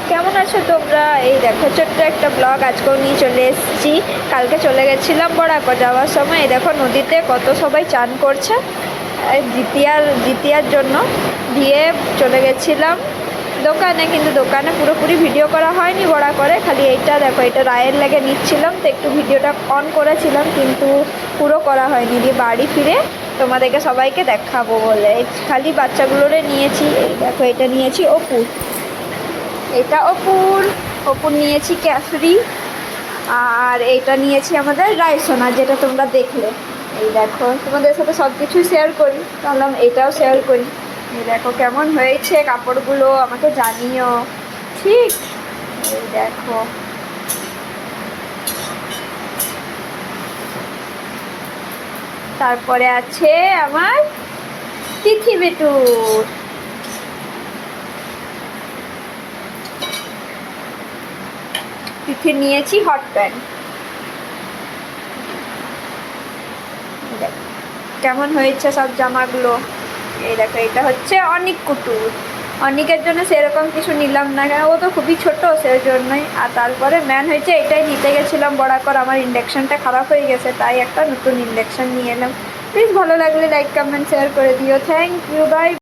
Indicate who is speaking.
Speaker 1: কেমন আছো তোমরা? এই দেখো ছোট্ট একটা ব্লগ আজকেও নিয়ে চলে এসেছি। কালকে চলে গেছিলাম বড়াকো, যাওয়ার সময় এই দেখো নদীতে কত সবাই চান করছে জিতিয়ার জন্য। দিয়ে চলে গেছিলাম দোকানে, কিন্তু দোকানে পুরোপুরি ভিডিও করা হয়নি বড়া করে, খালি এইটা দেখো এটা রায়ের লেগে নিচ্ছিলাম, তো একটু ভিডিওটা অন করেছিলাম কিন্তু পুরো করা হয়নি। দিয়ে বাড়ি ফিরে তোমাদেরকে সবাইকে দেখাবো বলে খালি বাচ্চাগুলোরে নিয়েছি। এই দেখো এটা নিয়েছি অপুর, এটা অপুর নিয়েছি ক্যাফরি, আর এইটা নিয়েছি আমাদের রাইসোনা, যেটা তোমরা দেখলে। এই দেখো তোমাদের সাথে সব কিছু শেয়ার করি, তাহলে এটাও শেয়ার করি। এই দেখো কেমন হয়েছে কাপড়গুলো আমাকে জানিও, ঠিক? এই দেখো তারপরে আছে আমার তিথি বেটুর, তিথি নিয়েছি হট প্যান্ট। কেমন হয়েছে সব জামাগুলো। এই দেখো এটা হচ্ছে অনিক কুটুর, অনিকের জন্য সেরকম কিছু নিলাম না, কেন ও তো খুবই ছোট সেই জন্যই। আর তারপরে ম্যান হয়েছে এটাই নিতে গেছিলাম বড়াকর, আমার ইন্ডাকশানটা খারাপ হয়ে গেছে, তাই একটা নতুন ইন্ডাকশান নিয়ে এলাম। প্লিজ ভালো লাগলে লাইক কমেন্ট শেয়ার করে দিও। Thank you, by.